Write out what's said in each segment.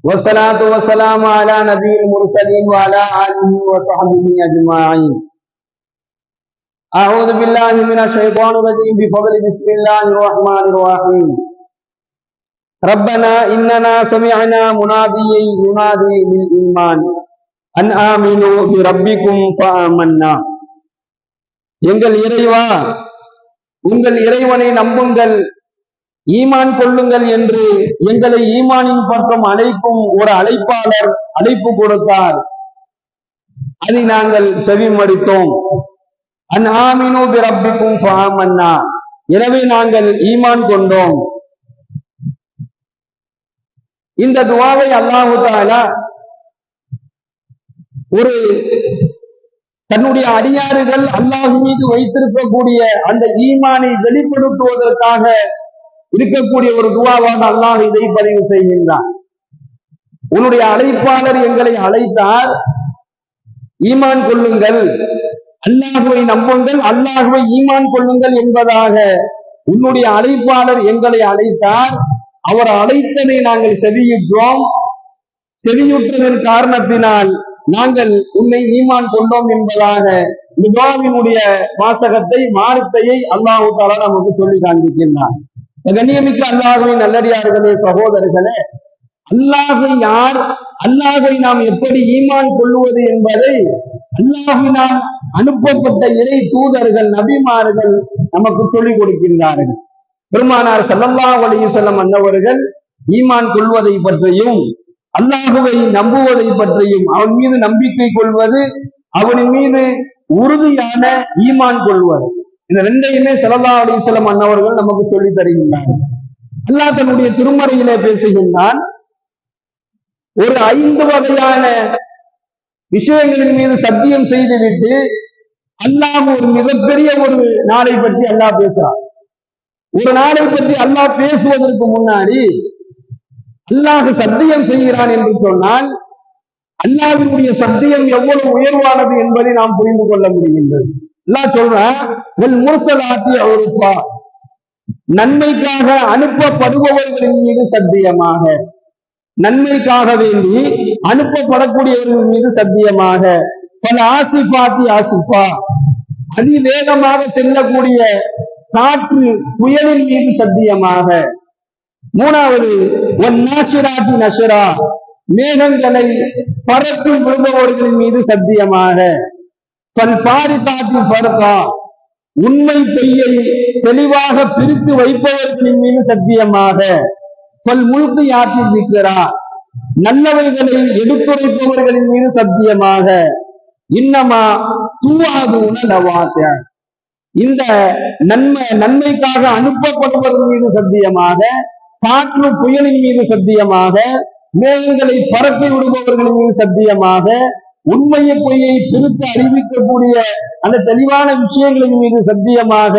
والصلاة والسلام على نبي المرسلين وعلى آله وصحبه أجمعين. أعوذ بالله من الشيطان الرجيم بفضل بسم الله الرحمن الرحيم. ربنا إننا سمعنا مناديا ينادي بالإيمان أن آمنوا بربكم فآمنا. எங்கள் இறைவா, உங்கள் இறைவனை நம்புங்கள், ஈமான் கொள்ளுங்கள் என்று எங்களை ஈமானின் பக்கம் அழைக்கும் ஒரு அழைப்பாளர் அழைப்பு கொடுத்தார். அதை நாங்கள் செவிமடுத்தோம். அன் ஆமினு பிரப்பிக்கும் ஃபஆமன்னா, எனவே நாங்கள் ஈமான் கொண்டோம். இந்த துஆவை அல்லாஹ் தஆலா ஒரு தன்னுடைய அடியாறுகள் அல்லாஹ் மீது வைத்திருக்கக்கூடிய அந்த ஈமானை வெளிப்படுத்துவதற்காக இருக்கக்கூடிய ஒரு துஆவாக அல்லாஹ் இதை பதிவு செய்கின்றான். உன்னுடைய அழைப்பாளர் எங்களை அழைத்தார், ஈமான் கொள்ளுங்கள், அல்லாஹுவை நம்புங்கள், அல்லாஹுவை ஈமான் கொள்ளுங்கள் என்பதாக உன்னுடைய அழைப்பாளர் எங்களை அழைத்தார். அவர் அழைத்ததை நாங்கள் செவியுற்றோம். செவியுற்றதன் காரணத்தினால் நாங்கள் உன்னை ஈமான் கொண்டோம் என்பதாக துஆவினுடைய வாசகத்தை வார்த்தையை அல்லாஹ் தஆலா நமக்கு சொல்லி காண்பிக்கின்றார். கண்ணியமிக்க அல்லாஹ்வின் நல்லடியார்களே, சகோதரர்களே, அல்லாஹ் யார், அல்லாஹை நாம் எப்படி ஈமான் கொள்ளுவது என்பதை அல்லாஹ்வினால் அனுப்பப்பட்ட இறை தூதர்கள் நபிமார்கள் நமக்கு சொல்லிக் கொடுக்கின்றார்கள். பெருமானார் ஸல்லல்லாஹு அலைஹி வஸல்லம் அன்னவர்கள் ஈமான் கொள்வதை பற்றியும் அல்லாஹுவை நம்புவதை பற்றியும், அவன் மீது நம்பிக்கை கொள்வது, அவனின் மீது உறுதியான ஈமான் கொள்வது, இந்த ரெண்டையுமே ஸல்லல்லாஹு அலைஹி வஸல்லம் அன்னவர்கள் நமக்கு சொல்லி தருகின்றார். அல்லாஹ் தன்னுடைய திருமறையிலே பேசுகின்றான். ஒரு 5 வகையான விஷயங்களின் மீது சத்தியம் செய்துவிட்டு அல்லாஹ் ஒரு மிகப்பெரிய ஒரு நாளை பற்றி அல்லாஹ் பேசுறான். ஒரு நாளை பற்றி அல்லாஹ் பேசுவதற்கு முன்னாடி அல்லாஹ் சத்தியம் செய்கிறான் என்று சொன்னால் அல்லாஹ்வினுடைய சத்தியம் எவ்வளவு உயர்வானது என்பதை நாம் புரிந்து கொள்ள முடிகின்றது. அல்லாஹ் சொல்றான், நன்மைக்காக அனுப்பப்படுபவர்களின் மீது சத்தியமாக, நன்மைக்காக வேண்டி அனுப்பப்படக்கூடியவர்கள் மீது சத்தியமாக, பல ஆசிஃபாத்தி ஆசிஃபா, அதிவேகமாக செல்லக்கூடிய காற்று புயலின் மீது சத்தியமாக, மூணாவது ஒன்னாசிராத்தி நஷரா, மேகங்களை பறக்கும் விழுபவர்களின் மீது சத்தியமாக, உண்மை பொய்யை தெளிவாக பிரித்து வைப்பவர்களின் மீது சத்தியமாக, முழுக்கையாற்றி நிற்கிறா, நல்லவைகளை எடுத்துரைப்பவர்களின் மீது சத்தியமாக, இன்னமா தூவாது உணவாக, இந்த நன்மைக்காக அனுப்பப்படுவதன் மீது சத்தியமாக, காற்று புயலின் மீது சத்தியமாக, மேகங்களை பறக்க விடுபவர்களின் மீது சத்தியமாக, உண்மையை பொய்யை பிரித்து அறிவிக்கக்கூடிய அந்த தெளிவான விஷயங்களின் மீது சத்தியமாக,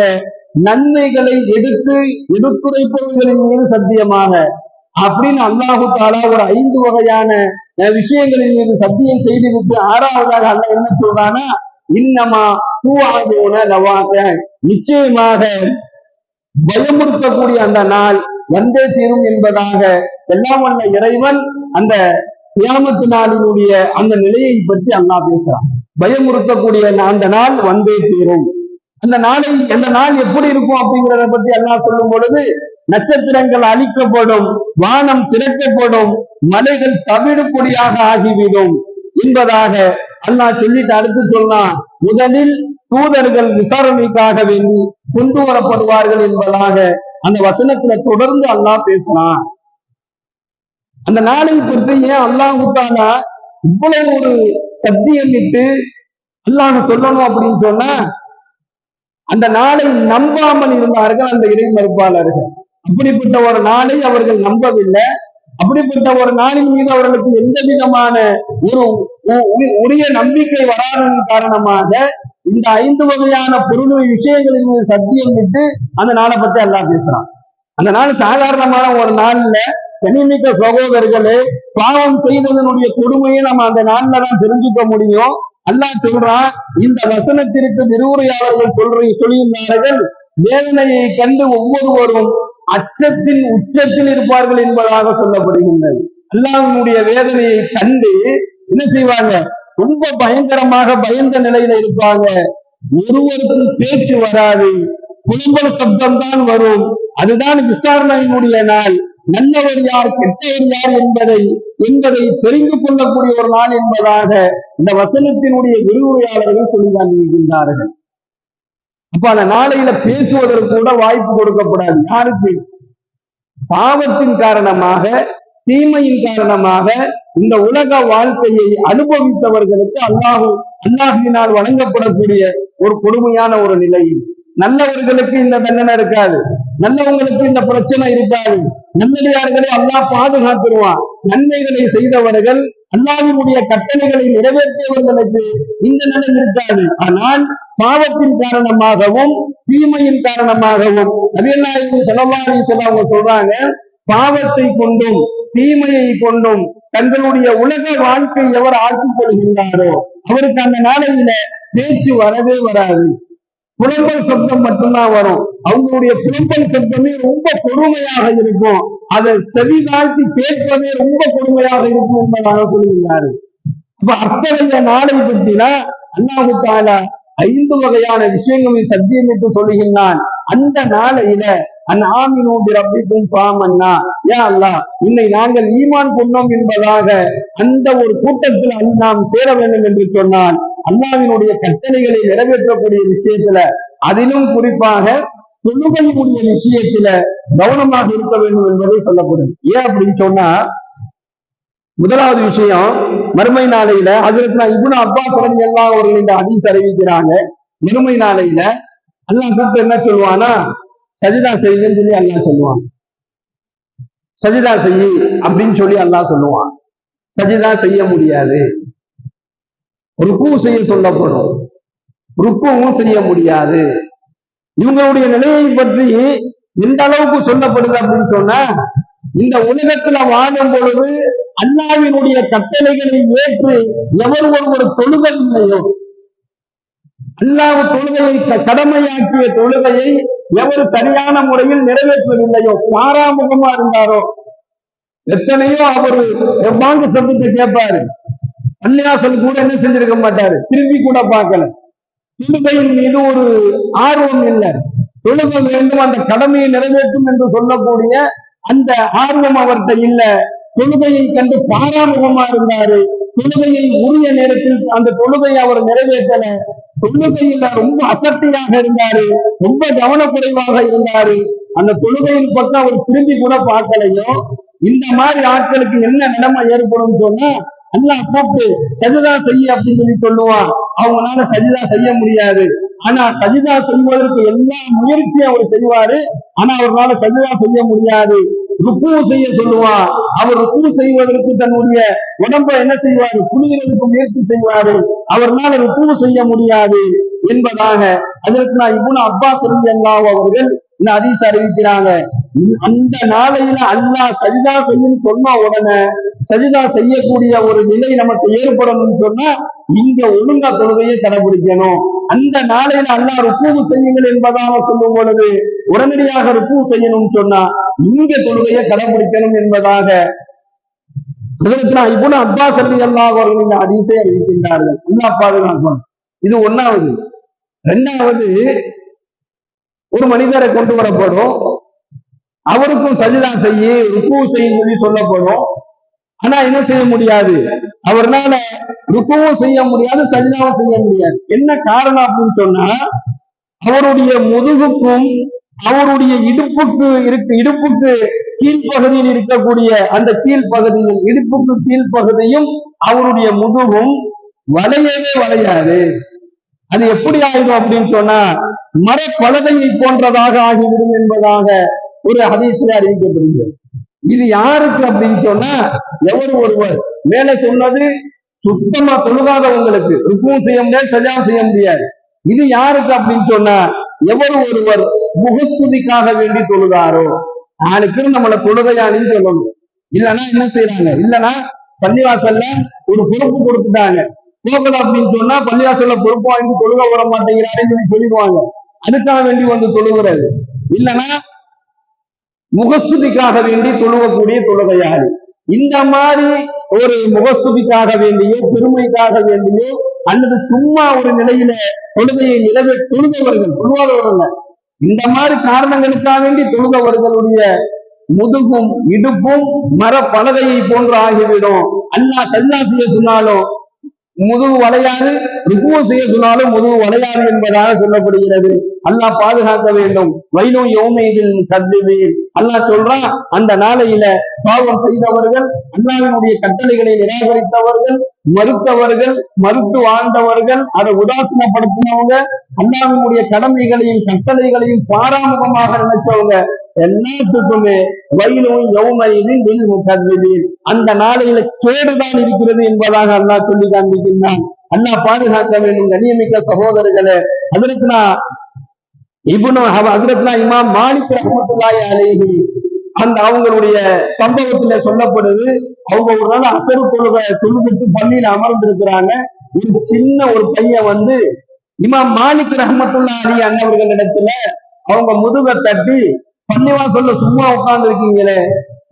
நன்மைகளை எடுத்துரைப்பவர்களின் மீது சத்தியமாக, அப்படின்னு அல்லாஹு தஆலா ஒரு 5 வகையான விஷயங்களின் மீது சத்தியம் செய்துவிட்டு 6வதாக அல்லாஹ் என்ன சொல்றானா, இன்னமா தூஆதுன லவாக, நிச்சயமாக பயமுறுத்தக்கூடிய அந்த நாள் வந்தே தீரும் என்பதாக எல்லாம் வல்ல இறைவன் அந்த கியாமத் நாளினுடைய அந்த நிலையை பற்றி அல்லாஹ் பேசுறான். பயமுறுத்தக்கூடிய அந்த நாள் வந்தே தீரும். அந்த நாள் எப்படி இருக்கும் அப்படிங்கிறத பற்றி அல்லாஹ் சொல்லும் பொழுது, நட்சத்திரங்கள் அழிக்கப்படும், வானம் திறக்கப்படும், மலைகள் தவிடுபொடியாக ஆகிவிடும் என்பதாக அல்லாஹ் சொல்லிட்டு அடுத்து சொன்னான், முதலில் தூதர்கள் விசாரணைக்காக வேண்டி கொண்டு வரப்படுவார்கள் என்பதாக அந்த வசனத்துல தொடர்ந்து அல்லாஹ் பேசினான். அந்த நாளை பற்றி ஏன் அல்லாஹ் தஆலா இவ்வளவு ஒரு சத்தியமிட்டு அல்லாஹ் சொல்லணும் அப்படின்னு சொன்னா, அந்த நாளை நம்பாமல் இருந்தார்கள் அந்த இறை மறுப்பாளர்கள். அப்படிப்பட்ட ஒரு நாளை அவர்கள் நம்பவில்லை. அப்படிப்பட்ட ஒரு நாளின் மீது அவர்களுக்கு எந்த விதமான ஒரு உரிய நம்பிக்கை வராததன் காரணமாக இந்த 5 வகையான பொருள் விஷயங்களின் மீது சத்தியம் விட்டு அந்த நாளை பற்றி அல்லாஹ் பேசுறான். அந்த நாள் சாதாரணமான ஒரு நாள்ல, கண்ணியமிக்க சகோதரர்களே, பாவம் செய்ததனுடைய கொடுமையை நம்ம அந்த நாள்ல தான் தெரிஞ்சுக்க முடியும். அல்லாஹ் சொல்றான், இந்த வசனத்திற்கு விரிவுரையாளர்கள் சொல்லுகிறார்கள், வேதனையை கண்டு ஒவ்வொருவரும் அச்சத்தின் உச்சத்தில் இருப்பார்கள் என்பதாக சொல்லப்படுகின்றது. அல்லாஹ்வினுடைய வேதனையை கண்டு என்ன செய்வாங்க? ரொம்ப பயங்கரமாக பயந்த நிலையில இருப்பாங்க. ஒருவருக்கும் பேச்சு வராது, புலம்பல் சப்தம் தான் வரும். அதுதான் விசாரணையினுடைய நாள். நல்லவர் யார் கெட்டவர் யார் என்பதை தெரிந்து கொள்ளக்கூடிய ஒரு நாள் என்பதாக இந்த வசனத்தினுடைய விரிவுரையாளர்கள் சொல்லி காண்பிக்கின்றார்கள். அப்ப அந்த நாளையில பேசுவதற்கு கூட வாய்ப்பு கொடுக்கப்படாது. யாருக்கு? பாவத்தின் காரணமாக, தீமையின் காரணமாக இந்த உலக வாழ்க்கையை அனுபவித்தவர்களுக்கு அல்லாஹ்வினால் வழங்கப்படக்கூடிய ஒரு கொடுமையான ஒரு நிலை. நல்லவர்களுக்கு இந்த தண்டனை இருக்காது, நல்லவங்களுக்கு இந்த பிரச்சனை இருக்காது. நல்லடியார்களை அல்லாஹ் பாதுகாத்துருவான். நன்மைகளை செய்தவர்கள், அல்லாஹ்வினுடைய கட்டளைகளை நிறைவேற்றியவர்களுக்கு இந்த நிலை இருக்காது. ஆனால் பாவத்தின் காரணமாகவும் தீமையின் காரணமாகவும் நபிகள் நாயகம் ஸல்லல்லாஹு அலைஹி வஸல்லம் சொல்றாங்க, பாவத்தை கொண்டும் தீமையை கொண்டும் தங்களுடைய உலக வாழ்க்கை எவர் ஆக்கிக் கொள்கின்றாரோ அவருக்கு அந்த நாளையில பேச்சு வரவே வராது. புலம்பல் சப்தம் மட்டும்தான் வரும். அவங்களுடைய புலம்பல் சப்தமே ரொம்ப கொடுமையாக இருக்கும். அதை செவி தாழ்த்தி கேட்பதே ரொம்ப கொடுமையாக இருக்கும் என்பதாக சொல்லுகிறாரு. அப்ப அத்தகைய நாளை பற்றினா அல்லாஹ் தஆலா 5 வகையான விஷயங்களை சத்தியமிட்டு சொல்லுகின்றான். அந்த நாளையில அன்ஆமினு பிரப்பிக்கும் ஃபாமன்னா, யா அல்லாஹ் இன்னை நாங்கள் ஈமான் கொண்டோம் என்பதாக அந்த ஒரு கூட்டத்தில் நாம் சேர வேண்டும் என்று சொன்னால் அல்லாஹ்வினுடைய கட்டளைகளை நிறைவேற்றக்கூடிய விஷயத்துல, அதிலும் குறிப்பாக தொழுகையுடைய விஷயத்துல கவனமாக இருக்க வேண்டும் என்பதை சொல்லப்படும். ஏன் அப்படின்னு சொன்னா, முதலாவது விஷயம், மறுமை நாளையில ஹஜ்ரத்னா இப்னு அப்பாஸ் ரலியல்லாஹு அவர்கள் இந்த ஹதீஸ் அறிவிக்கிறாங்க. மறுமை நாளையில அல்லாஹ் கூப்பிட்டு என்ன சொல்லுவானா, சஜிதா செய்யுன்னு சொல்லி அல்லாஹ் சொல்லுவான். சஜிதா செய்யி அப்படின்னு சொல்லி அல்லாஹ் சொல்லுவான். சஜிதா செய்ய முடியாது. ருக்கு செய்ய சொல்லப்படும், ருக்குவும் செய்ய முடியாது. இவங்களுடைய நிலையை பற்றி எந்த அளவுக்கு சொல்லப்படுது அப்படின்னு சொன்னா, இந்த உலகத்துல வாழும் பொழுது அல்லாஹ்வினுடைய கட்டளைகளை ஏற்று எவர் ஒருவர் தொழுகவில்லையோ, அல்லாஹ் தொழுகையை கடமையாக்கிய தொழுகையை எவர் சரியான முறையில் நிறைவேற்றவில்லையோ, பாராமுகமா இருந்தாரோ, எத்தனையோ அவரு பாங்கு சத்தத்தை கேட்பாரு, பள்ளிவாசல் கூட என்ன செஞ்சிருக்க மாட்டாரு, திரும்பி கூட பார்க்கல. தொழுகையின் மீது ஒரு ஆர்வம் இல்லை, தொழுக வேண்டும், அந்த கடமையை நிறைவேற்றும் என்று சொல்லக்கூடிய அந்த ஆர்வம் அவர்கிட்ட இல்ல. தொழுகையை கண்டு பாராமுகமா இருந்தாரு. தொழுகையை உரிய நேரத்தில் அந்த தொழுகையை அவர் நிறைவேற்றல. தொழுகையில ரொம்ப அசட்டையாக இருந்தாரு, ரொம்ப கவனக்குறைவாக இருந்தாரு. அந்த தொழுகையின் பக்கம் அவர் திரும்பி கூட பார்க்கலையோ, இந்த மாதிரி ஆட்களுக்கு என்ன நிலைமை ஏற்படும் சொன்னா, அல்லாஹ் கூப்பிட்டு சஜிதா செய்ய அப்படின்னு சொல்லி சொல்லுவான். அவங்களால சஜிதா செய்ய முடியாது. ஆனா சஜிதா செய்வதற்கு எல்லா முயற்சியும் அவர் செய்வாரு. ஆனா அவரால் சஜிதா செய்ய முடியாது. ருக்கு செய்ய சொல்லுவான். அவர் ருக்கு செய்வதற்கு தன்னுடைய உடம்ப என்ன செய்வாரு, குளிர்றதுக்கு முயற்சி செய்வாரு. அவரால் ருக்கு செய்ய முடியாது என்பதாக அதற்கு இப்னு அப்பாஸ் ரலியல்லாஹு அவர்கள் இந்த ஹதீஸ் அறிவிக்கிறாங்க. அந்த நாளையில அல்லாஹ் சஜிதா செய்யும் சொன்ன உடனே சஜிதா செய்யக்கூடிய ஒரு நிலை நமக்கு ஏற்படணும்னு சொன்னா இங்க ஒழுங்கா தொழுகையை கடைபிடிக்கணும். அந்த நாளையில அல்லாஹ் ருக்கு செய்யுங்கள் என்பதாக சொல்லும் பொழுது உடனடியாக ருக்கு செய்யணும்னு சொன்னா இங்க தொழுகையை கடைபிடிக்கணும் என்பதாக இப்னு அப்பாஸ் ரலியல்லாஹு அவர்கள் இந்த ஹதீஸை அறிவிக்கின்றார்கள். அல்லாஹ் பாதுகாக்கணும். இது ஒன்னாவது. இரண்டாவது, ஒரு மனிதரை கொண்டு வரப்படும், அவருக்கும் சஜிதா செய்ய ருக்கு செய்யும் சொல்லி சொல்லப்படும். ஆனா என்ன செய்ய முடியாது, அவர்னால ருக்குவும் செய்ய முடியாது, சஜிதாவும் செய்ய முடியாது. என்ன காரணம் அப்படின்னு சொன்னா, அவருடைய முதுகுக்கும் அவருடைய இடுப்புக்கு கீழ்ப்பகுதியில் இருக்கக்கூடிய அந்த கீழ்ப்பகுதியும், இடுப்புக்கு கீழ்ப்பகுதியும் அவருடைய முதுகும் வளையாது. அது எப்படி ஆகிடும் அப்படின்னு சொன்னா மரப்பலகையை போன்றதாக ஆகிவிடும் என்பதாக ஒரு ஹதீஸில் அறிவிக்கப்படுகிறது. இது யாருக்கு அப்படின்னு சொன்னா, எவர் ஒருவர் மேல சொன்னது சுத்தமா தொழுகாதவங்களுக்கு ருக்குவும் செய்ய முடியாது, சஜிதாவும் செய்ய முடியாது. இது யாருக்கு அப்படின்னு சொன்னா, எவர் ஒருவர் முகஸ்துதிக்காக வேண்டி தொழுதாரோ, நாளைக்கு நம்மள தொழுகையானின்னு சொல்லணும். இல்லைன்னா என்ன செய்யறாங்க, இல்லைன்னா பள்ளிவாசல்ல ஒரு பொறுப்பு கொடுத்துட்டாங்க, போகல அப்படின்னு சொன்னா பள்ளிவாசல்ல பொறுப்பு வாங்கி தொழுக வர மாட்டேங்கிறாருன்னு சொல்லிடுவாங்க. அதுக்காக வேண்டி வந்து தொழுகிறது. இல்லைன்னா முகஸ்துதிக்காக வேண்டி தொழுவக்கூடிய தொழுகையாளி. இந்த மாதிரி ஒரு முகஸ்துதிக்காக வேண்டியோ பெருமைக்காக வேண்டியோ அல்லது சும்மா ஒரு நிலையில தொழுகையை தொழுதவர்கள் இந்த மாதிரி காரணங்களுக்காக வேண்டி தொழுதவர்களுடைய முதுகும் இடுப்பும் மர பலகையை போன்று ஆகிவிடும். அல்லாஹ் சஜ்தா செய்ய சொன்னாலும் முதுகு வளையாது, ருக்குவ செய்ய சொன்னாலும் முதுகு வளையாது என்பதாக சொல்லப்படுகிறது. அல்லாஹ் பாதுகாக்க வேண்டும். வயலும் யௌமைதில் கத்பிபீன். அல்லாஹ் சொல்றான், அந்த நாளையில பாவம் செய்தவர்கள், அல்லாஹ்வினுடைய கட்டளைகளை நிராகரித்தவர்கள், மறுத்தவர்கள், மறுத்து வாழ்ந்தவர்கள், அதை உதாசீனப்படுத்தினவங்க, அல்லாஹ்வினுடைய கடமைகளையும் கட்டளைகளையும் பாராமுகமாக நினைச்சவங்க எல்லாத்துக்குமே வயலும் யௌமைதில் முகத்பிபீன். அந்த நாளையில கேடுதான் இருக்கிறது என்பதாக அல்லாஹ் சொல்லி காண்பிக்கின்றான். அல்லாஹ் பாதுகாக்க வேண்டும். கண்ணியமிக்க சகோதரர்களே, ஹஜ்ரத்னா இமாம் மாலிக் ரஹ்மத்துல்லாஹி அலைஹி அந்த அவங்களுடைய சம்பவத்துல சொல்லப்படுது. அவங்க ஒரு நாள் அசரு தொழுதுட்டு பள்ளியில அமர்ந்திருக்கிறாங்க. ஒரு சின்ன ஒரு பையன் வந்து இமாம் மாலிக் ரஹ்மத்துல்லாஹி அலைஹி அன்னவர்களிடத்துல அவங்க முதுகை தட்டி, பள்ளிவாசல்ல சும்மா உட்கார்ந்து இருக்கீங்களே,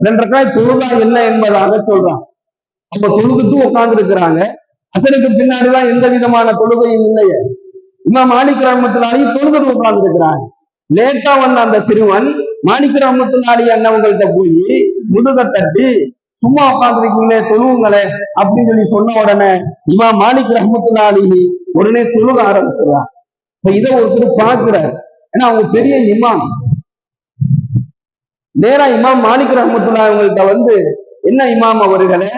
2 ரக்காத் தொழுதா என்ன என்பதாக சொல்றான். அவங்க தொழுதுட்டு உட்கார்ந்து இருக்கிறாங்க. அசருக்கு பின்னாடிதான் எந்த விதமான தொழுகையும் இல்லையே. இமாம் மாலிக் ரஹ்மத்துல்லாஹி அலைஹி தொழுதுட்டு உட்கார்ந்து இருக்கிறாங்க. லேட்டா வந்த அந்த சிறுவன் மாலிக் ரஹ்மத்துல்லாஹி அலைஹி அண்ணவங்கள்ட்ட போய் முதுகை தட்டி, சும்மா உட்கார்ந்துருக்கீங்களே தொழுவுங்களே அப்படின்னு சொன்ன உடனே இமாம் மாலிக் ரஹ்மத்துல்லாஹி அலைஹி உடனே தொழுக ஆரம்பிச்சிடறான். இப்ப இதை ஒருத்தர் பார்க்கிறார். ஏன்னா அவங்க பெரிய இமாம். நேரா இமாம் மாலிக் ரஹ்மத்துல்லாஹி அவங்கள்ட்ட வந்து, என்ன இமாம் அவர்களே,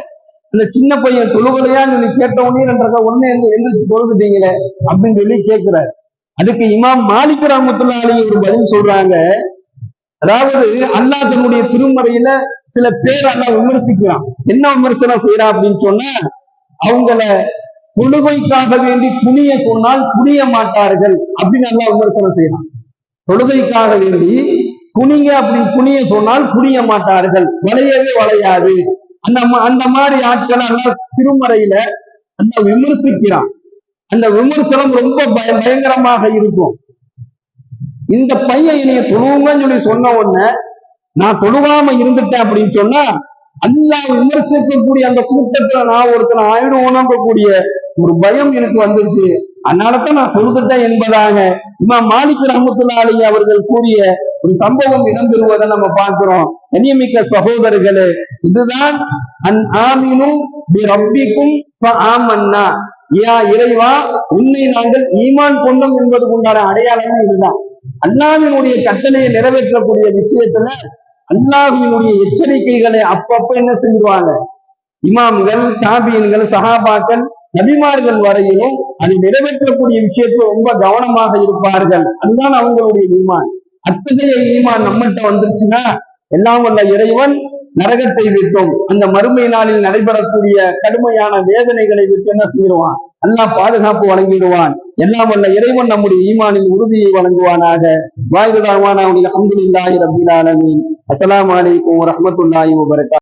இந்த சின்ன பையன் தொழுகலையான்னு சொல்லி கேட்ட உடனே 2 ரக்காத் உடனே எந்திரிச்சு தொழுதுட்டீங்களே அப்படின்னு சொல்லி கேட்கிறார். அதுக்கு இமாம் மாலிக் ரஹ்மத்துல்லாஹி அலைஹி ஒரு பதில் சொல்றாங்க. அதாவது அல்லாஹ் தன்னுடைய திருமறையில சில பேர் அல்லாஹ் விமர்சிக்கிறான். என்ன விமர்சனம் செய்யறான் அப்படின்னு சொன்னா, அவங்கள தொழுகைக்காக வேண்டி குனிய சொன்னால் புரிய மாட்டார்கள் அப்படின்னு அல்லாஹ் விமர்சனம் செய்யறான். தொழுகைக்காக வேண்டி குனிய குனிய சொன்னால் புரிய மாட்டார்கள், வளையவே வளையாது. அந்த மாதிரி ஆட்களை எல்லாம் திருமறையில அந்த விமர்சிக்கிறான். அந்த விமர்சனம் ரொம்ப பயங்கரமாக இருக்கும். இந்த பையன் என்னைய தொழுவுங்கன்னு சொல்லி சொன்ன உடனே நான் தொழுவாம இருந்துட்டேன் அப்படின்னு சொன்னா, அல்லாஹ் விமர்சிக்கக்கூடிய அந்த கூட்டத்துல நான் ஒருத்தர் ஆயிடுவோனக்கூடிய ஒரு பயம் எனக்கு வந்துருச்சு. அதனாலதான் நான் தொழுதுட்டேன் என்பதாக இமாம் மாலிக் ரஹ்மத்துல்லாஹி அலைஹி அவர்கள் கூறிய ஒரு சம்பவம் இடம்பெறுவதை நம்ம பார்க்கிறோம். கண்ணியமிக்க சகோதரர்களே, இதுதான் ரப்பிக்கும் யா இறைவா, உன்னை நாங்கள் ஈமான் கொண்டோம் என்பதுக்கு உண்டான அடையாளமே இதுதான். அல்லாஹ்வினுடைய கட்டளையை நிறைவேற்றக்கூடிய விஷயத்துல அல்லாஹ்வினுடைய எச்சரிக்கைகளை அப்பப்ப என்ன செஞ்சுருவாங்க, இமாம்கள், தாபியன்கள், சஹாபாக்கள், நபிமார்கள் வரையிலும் அதை நிறைவேற்றக்கூடிய விஷயத்துல ரொம்ப கவனமாக இருப்பார்கள். அதுதான் அவங்களுடைய ஈமான். அத்தகைய ஈமான் நம்மகிட்ட வந்துருச்சுன்னா எல்லாம் வல்ல இறைவன் நரகத்தை விட்டும் அந்த மறுமை நாளில் நடைபெறக்கூடிய கடுமையான வேதனைகளை விட்டு என்ன செய்வான், அல்லாஹ் பாதுகாப்பு வழங்கிடுவான். எல்லாம் வல்ல இறைவன் நம்முடைய ஈமானின் உறுதியை வழங்குவானாக. வாய்துதாவான அல்ஹம்துலில்லாஹி ரப்பில் ஆலமீன். அஸ்ஸலாமு அலைக்கும் வரஹ்மத்துல்லாஹி வபரகாத்துஹு.